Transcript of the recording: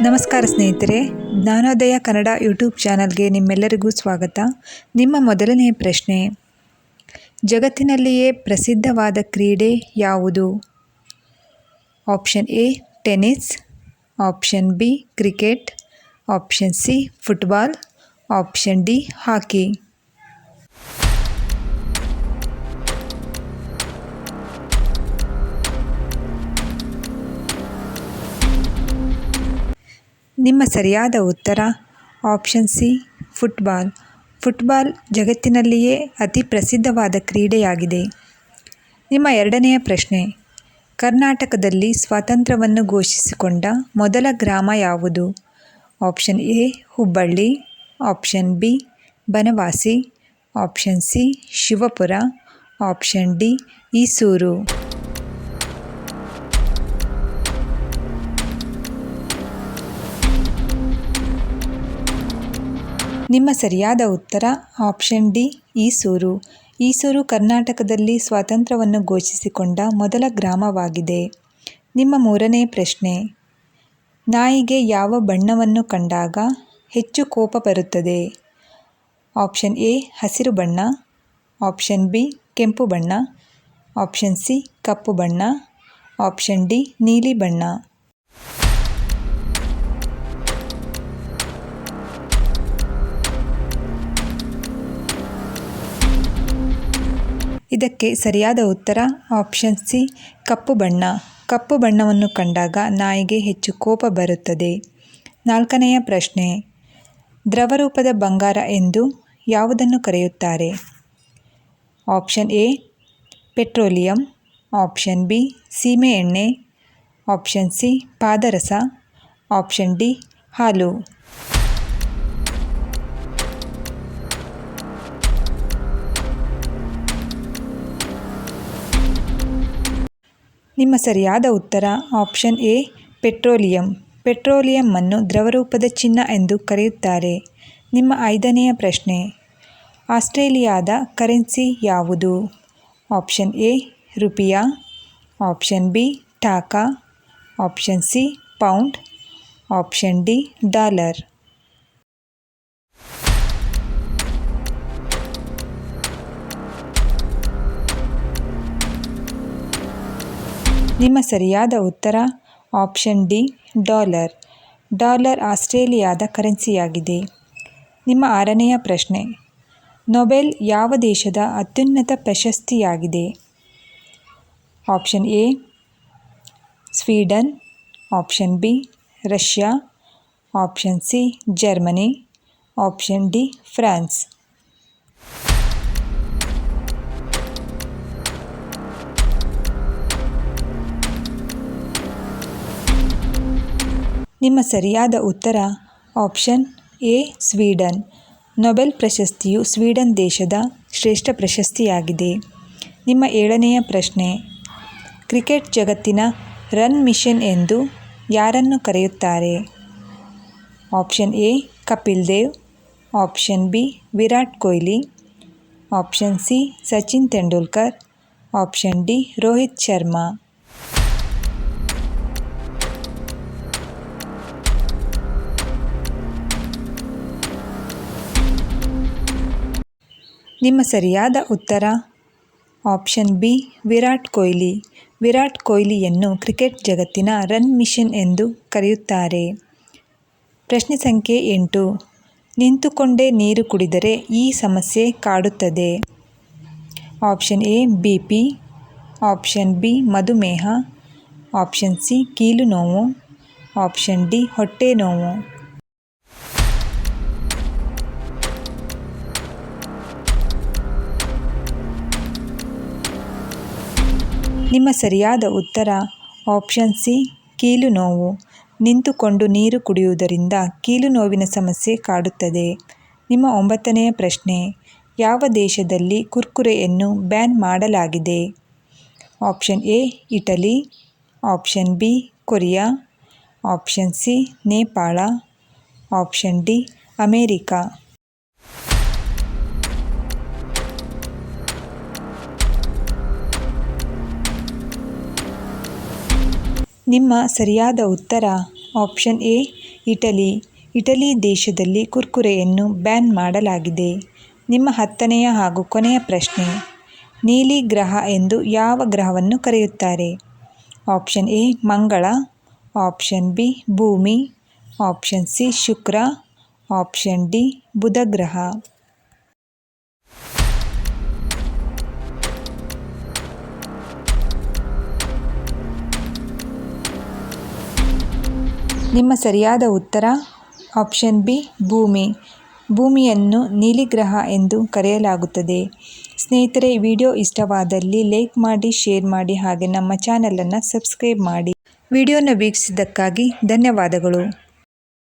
ನಮಸ್ಕಾರ ಸ್ನೇಹಿತರೆ, ಜ್ಞಾನೋದಯ ಕನ್ನಡ ಯೂಟ್ಯೂಬ್ ಚಾನಲ್ಗೆ ನಿಮ್ಮೆಲ್ಲರಿಗೂ ಸ್ವಾಗತ. ನಿಮ್ಮ ಮೊದಲನೆಯ ಪ್ರಶ್ನೆ, ಜಗತ್ತಿನಲ್ಲಿಯೇ ಪ್ರಸಿದ್ಧವಾದ ಕ್ರೀಡೆ ಯಾವುದು? Option A tennis, option B cricket, option C football, option D hockey. ನಿಮ್ಮ ಸರಿಯಾದ ಉತ್ತರ ಆಪ್ಷನ್ ಸಿ ಫುಟ್ಬಾಲ್. ಫುಟ್ಬಾಲ್ ಜಗತ್ತಿನಲ್ಲಿಯೇ ಅತಿ ಪ್ರಸಿದ್ಧವಾದ ಕ್ರೀಡೆಯಾಗಿದೆ. ನಿಮ್ಮ ಎರಡನೆಯ ಪ್ರಶ್ನೆ, ಕರ್ನಾಟಕದಲ್ಲಿ ಸ್ವಾತಂತ್ರ್ಯವನ್ನು ಘೋಷಿಸಿಕೊಂಡ ಮೊದಲ ಗ್ರಾಮ ಯಾವುದು? Option A Hubballi, option B Banavasi, option C Shivapura, option D Esuru. ನಿಮ್ಮ ಸರಿಯಾದ ಉತ್ತರ ಆಪ್ಷನ್ ಡಿ ಈಸೂರು. ಈಸೂರು ಕರ್ನಾಟಕದಲ್ಲಿ ಸ್ವಾತಂತ್ರ್ಯವನ್ನು ಘೋಷಿಸಿಕೊಂಡ ಮೊದಲ ಗ್ರಾಮವಾಗಿದೆ. ನಿಮ್ಮ ಮೂರನೇ ಪ್ರಶ್ನೆ, ನಾಯಿಗೆ ಯಾವ ಬಣ್ಣವನ್ನು ಕಂಡಾಗ ಹೆಚ್ಚು ಕೋಪ ಬರುತ್ತದೆ? ಆಪ್ಷನ್ ಎ ಹಸಿರು ಬಣ್ಣ, ಆಪ್ಷನ್ ಬಿ ಕೆಂಪು ಬಣ್ಣ, ಆಪ್ಷನ್ ಸಿ ಕಪ್ಪು ಬಣ್ಣ, ಆಪ್ಷನ್ ಡಿ ನೀಲಿ ಬಣ್ಣ. ಇದಕ್ಕೆ ಸರಿಯಾದ ಉತ್ತರ ಆಪ್ಷನ್ ಸಿ ಕಪ್ಪು ಬಣ್ಣ. ಕಪ್ಪು ಬಣ್ಣವನ್ನು ಕಂಡಾಗ ನಾಯಿಗೆ ಹೆಚ್ಚು ಕೋಪ ಬರುತ್ತದೆ. ನಾಲ್ಕನೆಯ ಪ್ರಶ್ನೆ, ದ್ರವರೂಪದ ಬಂಗಾರ ಎಂದು ಯಾವುದನ್ನು ಕರೆಯುತ್ತಾರೆ? Option A petroleum, option B ಸೀಮೆ ಎಣ್ಣೆ, ಆಪ್ಷನ್ ಸಿ ಪಾದರಸ, ಆಪ್ಷನ್ ಡಿ ಹಾಲು. ನಿಮ್ಮ ಸರಿಯಾದ ಉತ್ತರ ಆಪ್ಷನ್ ಎ ಪೆಟ್ರೋಲಿಯಂ. ಪೆಟ್ರೋಲಿಯಂ ಅನ್ನು ದ್ರವರೂಪದ ಚಿನ್ನ ಎಂದು ಕರೆಯುತ್ತಾರೆ. ನಿಮ್ಮ ಐದನೆಯ ಪ್ರಶ್ನೆ, ಆಸ್ಟ್ರೇಲಿಯಾದ ಕರೆನ್ಸಿ ಯಾವುದು? Option A ರುಪಿಯಾ, option B taka, option C pound, option D dollar. ನಿಮ್ಮ ಸರಿಯಾದ ಉತ್ತರ ಆಪ್ಷನ್ ಡಿ ಡಾಲರ್. ಡಾಲರ್ ಆಸ್ಟ್ರೇಲಿಯಾದ ಕರೆನ್ಸಿಯಾಗಿದೆ. ನಿಮ್ಮ ಆರನೆಯ ಪ್ರಶ್ನೆ, ನೊಬೆಲ್ ಯಾವ ದೇಶದ ಅತ್ಯುನ್ನತ ಪ್ರಶಸ್ತಿಯಾಗಿದೆ? Option A Sweden, option B Russia, option C Germany, option D France. ನಿಮ್ಮ ಸರಿಯಾದ ಉತ್ತರ ಆಪ್ಷನ್ ಎ ಸ್ವೀಡನ್. ನೊಬೆಲ್ ಪ್ರಶಸ್ತಿಯು ಸ್ವೀಡನ್ ದೇಶದ ಶ್ರೇಷ್ಠ ಪ್ರಶಸ್ತಿಯಾಗಿದೆ. ನಿಮ್ಮ ಏಳನೆಯ ಪ್ರಶ್ನೆ, ಕ್ರಿಕೆಟ್ ಜಗತ್ತಿನ ರನ್ ಮಿಷನ್ ಎಂದು ಯಾರನ್ನು ಕರೆಯುತ್ತಾರೆ? Option A Kapil Dev, option B Virat Kohli, option C Sachin Tendulkar, option D Rohit Sharma. ನಿಮ್ಮ ಸರಿಯಾದ ಉತ್ತರ ಆಪ್ಷನ್ ಬಿ ವಿರಾಟ್ ಕೊಹ್ಲಿ. ವಿರಾಟ್ ಕೊಹ್ಲಿಯನ್ನು ಕ್ರಿಕೆಟ್ ಜಗತ್ತಿನ ರನ್ ಮಿಷನ್ ಎಂದು ಕರೆಯುತ್ತಾರೆ. ಪ್ರಶ್ನೆ ಸಂಖ್ಯೆ 8, ನಿಂತುಕೊಂಡೇ ನೀರು ಕುಡಿದರೆ ಈ ಸಮಸ್ಯೆ ಕಾಡುತ್ತದೆ. Option A BP, option B ಮಧುಮೇಹ, ಆಪ್ಷನ್ ಸಿ ಕೀಲು ನೋವು, ಆಪ್ಷನ್ ಡಿ ಹೊಟ್ಟೆ ನೋವು. ನಿಮ್ಮ ಸರಿಯಾದ ಉತ್ತರ ಆಪ್ಷನ್ ಸಿ ಕೀಲು ನೋವು. ನಿಂತುಕೊಂಡು ನೀರು ಕುಡಿಯುವುದರಿಂದ ಕೀಲು ನೋವಿನ ಸಮಸ್ಯೆ ಕಾಡುತ್ತದೆ. ನಿಮ್ಮ 9ನೆಯ ಪ್ರಶ್ನೆ, ಯಾವ ದೇಶದಲ್ಲಿ ಕುರ್ಕುರೆಯನ್ನು ಬ್ಯಾನ್ ಮಾಡಲಾಗಿದೆ? Option A Italy, option B Korea, option C Nepal, option D America. ನಿಮ್ಮ ಸರಿಯಾದ ಉತ್ತರ ಆಪ್ಷನ್ ಎ ಇಟಲಿ ದೇಶದಲ್ಲಿ ಕುರ್ಕುರೆಯನ್ನು ಬ್ಯಾನ್ ಮಾಡಲಾಗಿದೆ. ನಿಮ್ಮ 10ನೆಯ ಹಾಗೂ ಕೊನೆಯ ಪ್ರಶ್ನೆ, ನೀಲಿ ಗ್ರಹ ಎಂದು ಯಾವ ಗ್ರಹವನ್ನು ಕರೆಯುತ್ತಾರೆ? ಆಪ್ಷನ್ ಎ ಮಂಗಳ, ಆಪ್ಷನ್ ಬಿ ಭೂಮಿ, ಆಪ್ಷನ್ ಸಿ ಶುಕ್ರ, ಆಪ್ಷನ್ ಡಿ ಬುಧ ಗ್ರಹ. ನಿಮ್ಮ ಸರಿಯಾದ ಉತ್ತರ ಆಪ್ಷನ್ ಬಿ ಭೂಮಿ. ಭೂಮಿಯನ್ನು ನೀಲಿ ಗ್ರಹ ಎಂದು ಕರೆಯಲಾಗುತ್ತದೆ. ಸ್ನೇಹಿತರೆ, ವಿಡಿಯೋ ಇಷ್ಟವಾದಲ್ಲಿ ಲೈಕ್ ಮಾಡಿ, ಶೇರ್ ಮಾಡಿ, ಹಾಗೆ ನಮ್ಮ ಚಾನಲನ್ನು ಸಬ್ಸ್ಕ್ರೈಬ್ ಮಾಡಿ. ವಿಡಿಯೋನ ವೀಕ್ಷಿಸಿದ್ದಕ್ಕಾಗಿ ಧನ್ಯವಾದಗಳು.